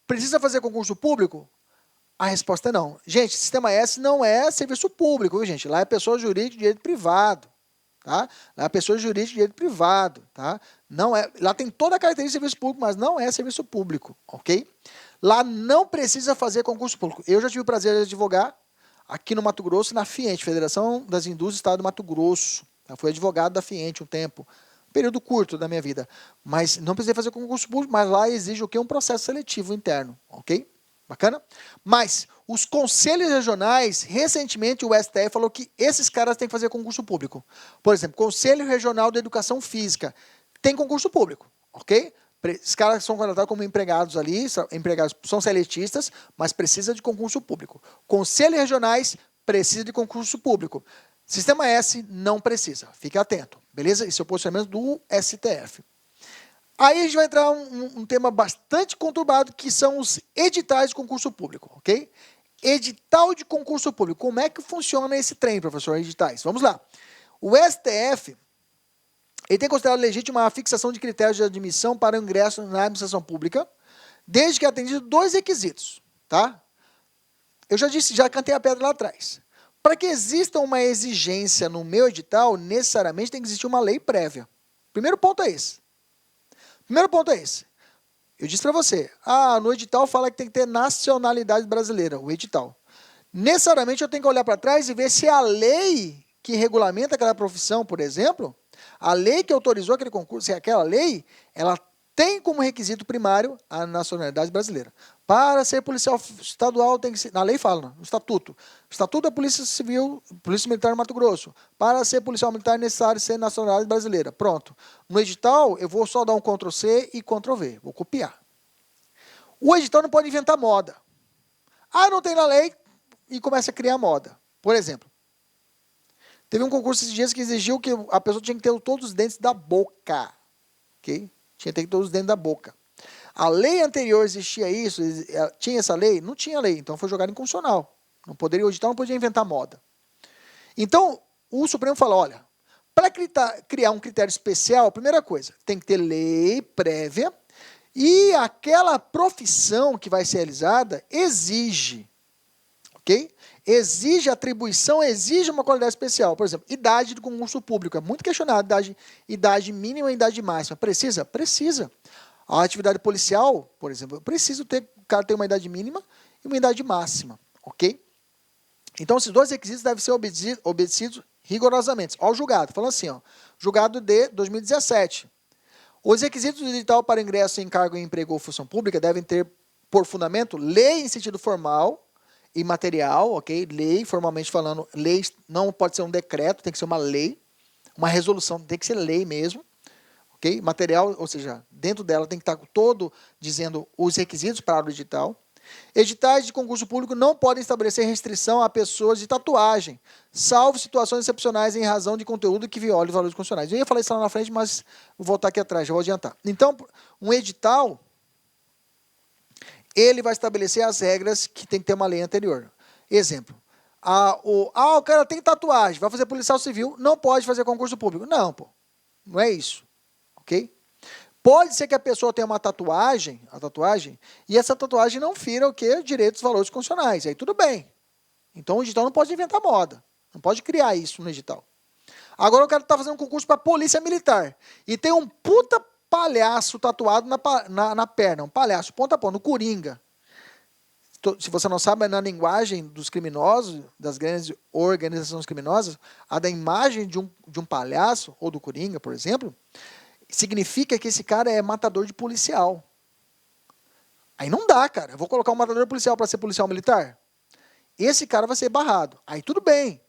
Precisa fazer concurso público? A resposta é não. Gente, Sistema S não é serviço público, viu, gente? Lá é pessoa jurídica de direito privado. Tá? Lá é pessoa jurídica de direito privado. Tá? Não é, lá tem toda a característica de serviço público, mas não é serviço público. Ok? Lá não precisa fazer concurso público. Eu já tive o prazer de advogar aqui no Mato Grosso, na FIENTE, Federação das Indústrias do Estado do Mato Grosso. Eu fui advogado da FIENTE um tempo, um período curto da minha vida. Mas não precisei fazer concurso público, mas lá exige o quê? Um processo seletivo interno, ok? Bacana? Mas os conselhos regionais, recentemente o STF falou que esses caras têm que fazer concurso público. Por exemplo, Conselho Regional de Educação Física tem concurso público, ok? Esses caras são contratados como empregados ali, são seletistas, mas precisa de concurso público. Conselhos regionais precisa de concurso público. Sistema S não precisa. Fique atento, beleza? Esse é o posicionamento do STF. Aí a gente vai entrar um tema bastante conturbado, que são os editais de concurso público, ok? Edital de concurso público. Como é que funciona esse trem, professor, editais? Vamos lá. O STF, ele tem considerado legítima a fixação de critérios de admissão para o ingresso na administração pública, desde que atendido 2 requisitos, tá? Eu já disse, já cantei a pedra lá atrás. Para que exista uma exigência no meu edital, necessariamente tem que existir uma lei prévia. Primeiro ponto é esse. Eu disse para você, no edital fala que tem que ter nacionalidade brasileira, o edital. Necessariamente eu tenho que olhar para trás e ver se a lei que regulamenta aquela profissão, por exemplo, a lei que autorizou aquele concurso, se aquela lei, ela tem como requisito primário a nacionalidade brasileira. Para ser policial estadual, tem que ser, na lei fala, no estatuto. Estatuto da Polícia Civil, Polícia Militar do Mato Grosso. Para ser policial militar, é necessário ser nacionalidade brasileira. Pronto. No edital, eu vou só dar um Ctrl+C e Ctrl+V. Vou copiar. O edital não pode inventar moda. Não tem na lei, e começa a criar moda. Por exemplo, teve um concurso esses dias que exigiu que a pessoa tinha que ter todos os dentes da boca. Ok? Tinha que ter todos os dentes da boca. A lei anterior existia isso? Tinha essa lei? Não tinha lei, então foi jogado inconstitucional. O edital não podia inventar moda. Então, o Supremo falou, olha, para criar um critério especial, primeira coisa, tem que ter lei prévia e aquela profissão que vai ser realizada exige, ok? Exige atribuição, exige uma qualidade especial. Por exemplo, idade do concurso público. É muito questionado, idade mínima e idade máxima. Precisa? Precisa. A atividade policial, por exemplo, eu preciso ter, o cara tem uma idade mínima e uma idade máxima, ok? Então, esses 2 requisitos devem ser obedecidos rigorosamente. Olha o julgado, falando assim, julgado de 2017. Os requisitos do edital para ingresso em cargo em emprego ou função pública devem ter, por fundamento, lei em sentido formal e material, ok? Lei, formalmente falando, lei não pode ser um decreto, tem que ser uma lei, uma resolução, tem que ser lei mesmo. Okay? Material, ou seja, dentro dela tem que estar todo dizendo os requisitos para o edital. Editais de concurso público não podem estabelecer restrição a pessoas de tatuagem, salvo situações excepcionais em razão de conteúdo que viole os valores constitucionais. Eu ia falar isso lá na frente, mas vou voltar aqui atrás, já vou adiantar. Então, um edital, ele vai estabelecer as regras que tem que ter uma lei anterior. Exemplo, o cara tem tatuagem, vai fazer policial civil, não pode fazer concurso público. Não, pô, não é isso. Ok? Pode ser que a pessoa tenha uma tatuagem, e essa tatuagem não fira o quê? Direitos e valores constitucionais. Aí tudo bem. Então o edital não pode inventar moda. Não pode criar isso no edital. Agora o cara está fazendo um concurso para polícia militar. E tem um puta palhaço tatuado na perna. Um palhaço, ponta a ponta, no Coringa. Se você não sabe, na linguagem dos criminosos, das grandes organizações criminosas, a da imagem de um palhaço, ou do Coringa, por exemplo, significa que esse cara é matador de policial. Aí não dá, cara. Eu vou colocar um matador policial para ser policial militar? Esse cara vai ser barrado. Aí tudo bem.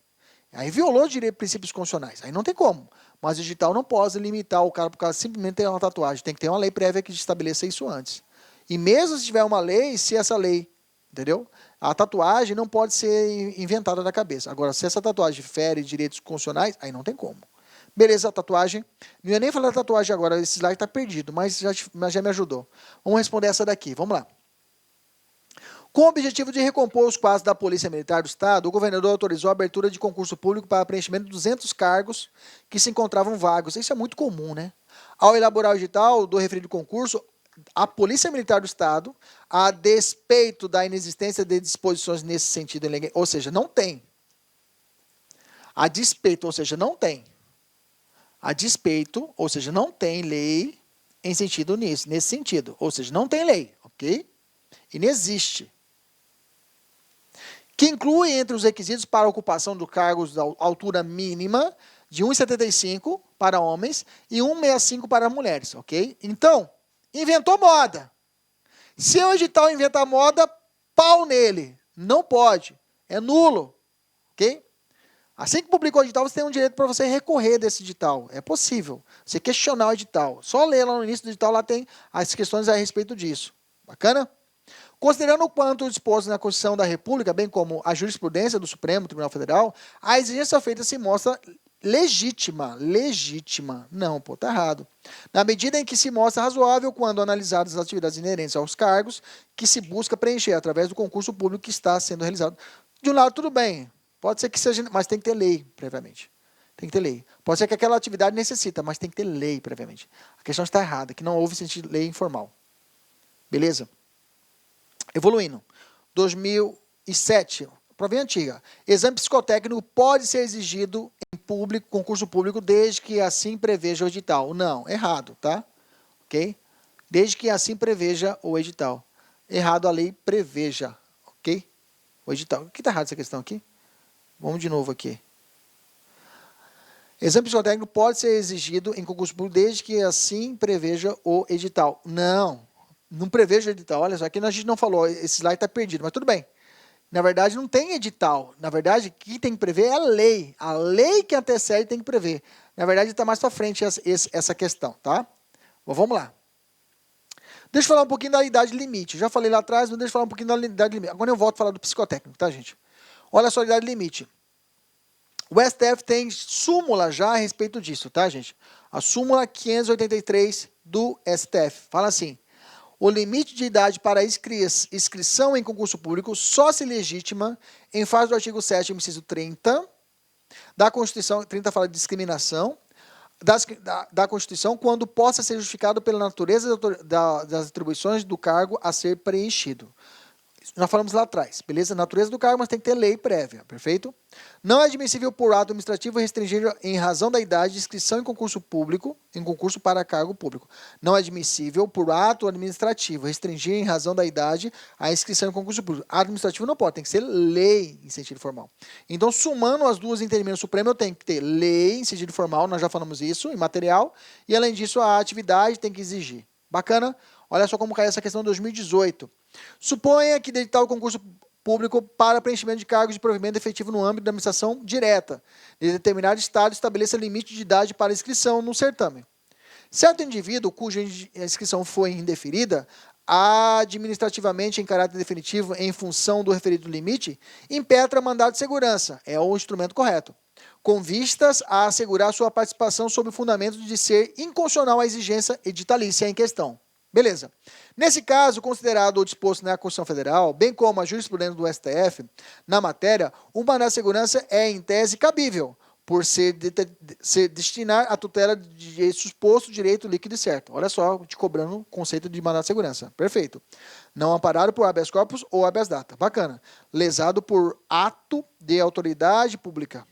Aí violou princípios constitucionais. Aí não tem como. Mas o digital não pode limitar o cara por causa simplesmente ter uma tatuagem. Tem que ter uma lei prévia que estabeleça isso antes. E mesmo se tiver uma lei, se essa lei, entendeu? A tatuagem não pode ser inventada da cabeça. Agora, se essa tatuagem fere direitos constitucionais, aí não tem como. Beleza, a tatuagem. Não ia nem falar da tatuagem agora, esse slide está perdido, mas já me ajudou. Vamos responder essa daqui, vamos lá. Com o objetivo de recompor os quadros da Polícia Militar do Estado, o governador autorizou a abertura de concurso público para preenchimento de 200 cargos que se encontravam vagos. Isso é muito comum, né? Ao elaborar o edital do referido concurso, a Polícia Militar do Estado, a despeito da inexistência de disposições nesse sentido, ou seja, não tem. A despeito, ou seja, não tem. A despeito, ou seja, não tem lei em sentido nesse sentido. Ou seja, não tem lei, ok? E não existe. Que inclui entre os requisitos para a ocupação do cargos da altura mínima de 1,75 para homens e 1,65 para mulheres, ok? Então, inventou moda. Se o edital inventar moda, pau nele. Não pode. É nulo. Ok? Assim que publicou o edital, você tem um direito para você recorrer desse edital. É possível. Você questionar o edital. Só ler lá no início do edital, lá tem as questões a respeito disso. Bacana? Considerando o quanto disposto na Constituição da República, bem como a jurisprudência do Supremo Tribunal Federal, a exigência feita se mostra legítima. Legítima. Não, pô, tá errado. Na medida em que se mostra razoável quando analisadas as atividades inerentes aos cargos que se busca preencher através do concurso público que está sendo realizado. De um lado, tudo bem. Pode ser que seja, mas tem que ter lei previamente. Tem que ter lei. Pode ser que aquela atividade necessita, mas tem que ter lei previamente. A questão está errada, que não houve sentido de lei informal. Beleza? Evoluindo. 2007, prova antiga. Exame psicotécnico pode ser exigido em público, concurso público, desde que assim preveja o edital. Não, errado, tá? Ok? Desde que assim preveja o edital. Errado a lei preveja, ok? O edital. O que está errado essa questão aqui? Vamos de novo aqui. Exame psicotécnico pode ser exigido em concurso público desde que assim preveja o edital. Não, não preveja o edital. Olha só, aqui a gente não falou, esse slide está perdido, mas tudo bem. Na verdade, não tem edital. Na verdade, o que tem que prever é a lei. A lei que antecede tem que prever. Na verdade, está mais para frente essa questão, tá? Bom, vamos lá. Deixa eu falar um pouquinho da idade limite. Já falei lá atrás, mas deixa eu falar um pouquinho da idade limite. Agora eu volto a falar do psicotécnico, tá, gente? Olha só a idade limite. O STF tem súmula já a respeito disso, tá, gente? A súmula 583 do STF fala assim: o limite de idade para inscrição em concurso público só se legitima em face do artigo 7º, inciso 30 da Constituição, 30 fala de discriminação, da Constituição, quando possa ser justificado pela natureza das atribuições do cargo a ser preenchido. Nós falamos lá atrás, beleza? Natureza do cargo, mas tem que ter lei prévia, perfeito? Não é admissível por ato administrativo restringir em razão da idade de inscrição em concurso público, em concurso para cargo público. Não é admissível por ato administrativo restringir em razão da idade a inscrição em concurso público. Ato administrativo não pode, tem que ser lei em sentido formal. Então, somando as duas em termino supremo, eu tenho que ter lei em sentido formal, nós já falamos isso, em material, e além disso, a atividade tem que exigir. Bacana? Olha só como caiu essa questão em 2018. Suponha que editar o concurso público para preenchimento de cargos de provimento efetivo no âmbito da administração direta de determinado estado estabeleça limite de idade para inscrição no certame. Certo indivíduo cuja inscrição foi indeferida, administrativamente em caráter definitivo em função do referido limite, impetra mandado de segurança, é o instrumento correto, com vistas a assegurar sua participação sob o fundamento de ser inconstitucional a exigência editalícia em questão. Beleza. Nesse caso, considerado o disposto na Constituição Federal, bem como a jurisprudência do STF, na matéria, o mandado de segurança é, em tese, cabível, por se destinar à tutela de suposto direito líquido e certo. Olha só, te cobrando o conceito de mandado de segurança. Perfeito. Não amparado por habeas corpus ou habeas data. Bacana. Lesado por ato de autoridade pública.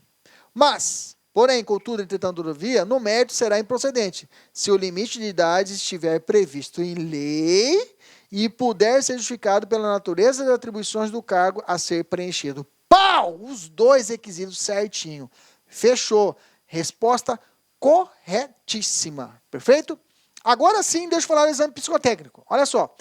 Mas, porém, contudo, entretanto, todavia, no mérito será improcedente, se o limite de idade estiver previsto em lei e puder ser justificado pela natureza das atribuições do cargo a ser preenchido. Pau! Os dois requisitos certinho. Fechou. Resposta corretíssima. Perfeito? Agora sim, deixa eu falar do exame psicotécnico. Olha só.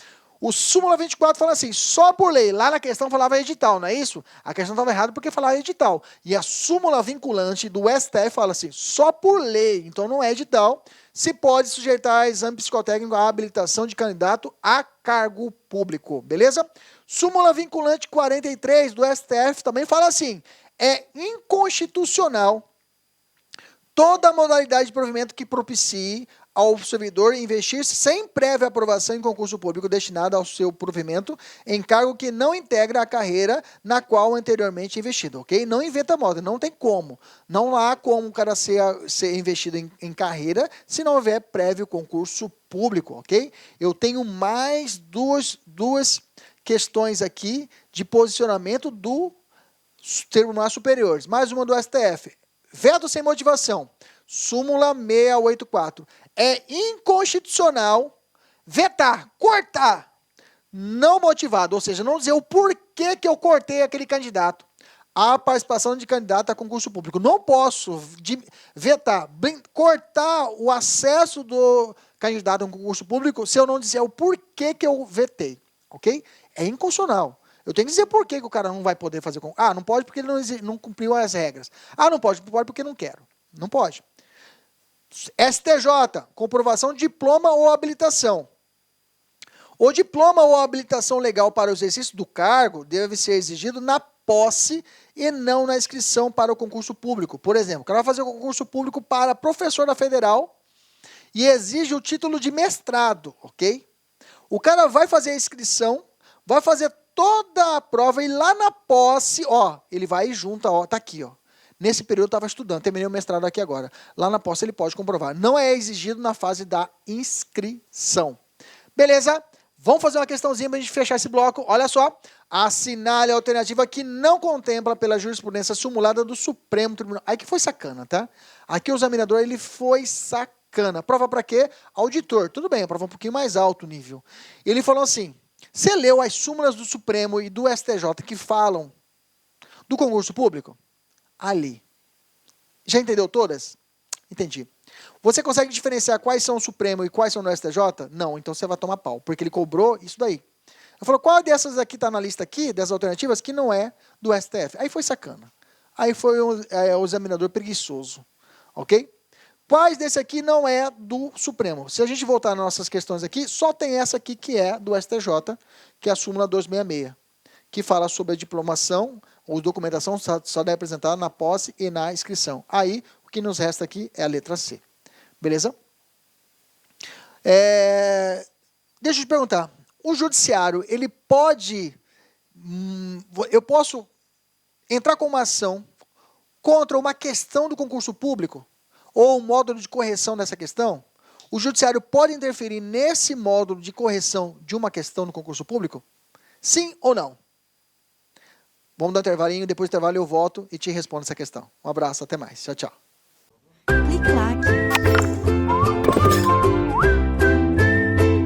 O súmula 24 fala assim, só por lei. Lá na questão falava edital, não é isso? A questão estava errada porque falava edital. E a súmula vinculante do STF fala assim, só por lei, então não é edital, se pode sujeitar a exame psicotécnico à habilitação de candidato a cargo público. Beleza? Súmula vinculante 43 do STF também fala assim, é inconstitucional toda modalidade de provimento que propicie ao servidor investir sem prévia aprovação em concurso público destinado ao seu provimento em cargo que não integra a carreira na qual anteriormente investido, ok? Não inventa moda, não tem como. Não há como o cara ser investido em carreira se não houver prévio concurso público, ok? Eu tenho mais duas questões aqui de posicionamento do tribunais superiores. Mais uma do STF. Veto sem motivação. Súmula 684. É inconstitucional vetar, cortar, não motivado, ou seja, não dizer o porquê que eu cortei aquele candidato, a participação de candidato a concurso público. Não posso vetar, cortar o acesso do candidato a um concurso público se eu não disser o porquê que eu vetei, ok? É inconstitucional. Eu tenho que dizer por que o cara não vai poder fazer concurso. Ah, não pode porque ele não cumpriu as regras. Ah, não pode porque não quero. Não pode. STJ, comprovação de diploma ou habilitação. O diploma ou habilitação legal para o exercício do cargo deve ser exigido na posse e não na inscrição para o concurso público. Por exemplo, o cara vai fazer o concurso público para professor da federal e exige o título de mestrado, ok? O cara vai fazer a inscrição, vai fazer toda a prova e lá na posse, ó, ele vai e junta, ó, tá aqui, ó. Nesse período eu estava estudando, terminei o mestrado aqui agora. Lá na posse ele pode comprovar. Não é exigido na fase da inscrição. Beleza? Vamos fazer uma questãozinha para a gente fechar esse bloco. Olha só. Assinale a alternativa que não contempla pela jurisprudência simulada do Supremo Tribunal. Aí que foi sacana, tá? Aqui o examinador, ele foi sacana. Prova para quê? Auditor. Tudo bem, a prova um pouquinho mais alto nível. Ele falou assim, você leu as súmulas do Supremo e do STJ que falam do concurso público? Ali. Já entendeu todas? Entendi. Você consegue diferenciar quais são o Supremo e quais são no STJ? Não, então você vai tomar pau, porque ele cobrou isso daí. Eu falo, qual dessas aqui está na lista aqui, dessas alternativas, que não é do STF? Aí foi sacana. Aí foi o examinador preguiçoso. Ok? Quais desse aqui não é do Supremo? Se a gente voltar nas nossas questões aqui, só tem essa aqui que é do STJ, que é a súmula 266, que fala sobre a diplomação ou documentação só deve apresentar na posse e na inscrição. Aí, o que nos resta aqui é a letra C. Beleza? Deixa eu te perguntar. O judiciário, ele pode... eu posso entrar com uma ação contra uma questão do concurso público? Ou um módulo de correção dessa questão? O judiciário pode interferir nesse módulo de correção de uma questão no concurso público? Sim ou não? Vamos dar um intervalinho, depois do intervalo eu volto e te respondo essa questão. Um abraço, até mais. Tchau, tchau. Clique lá.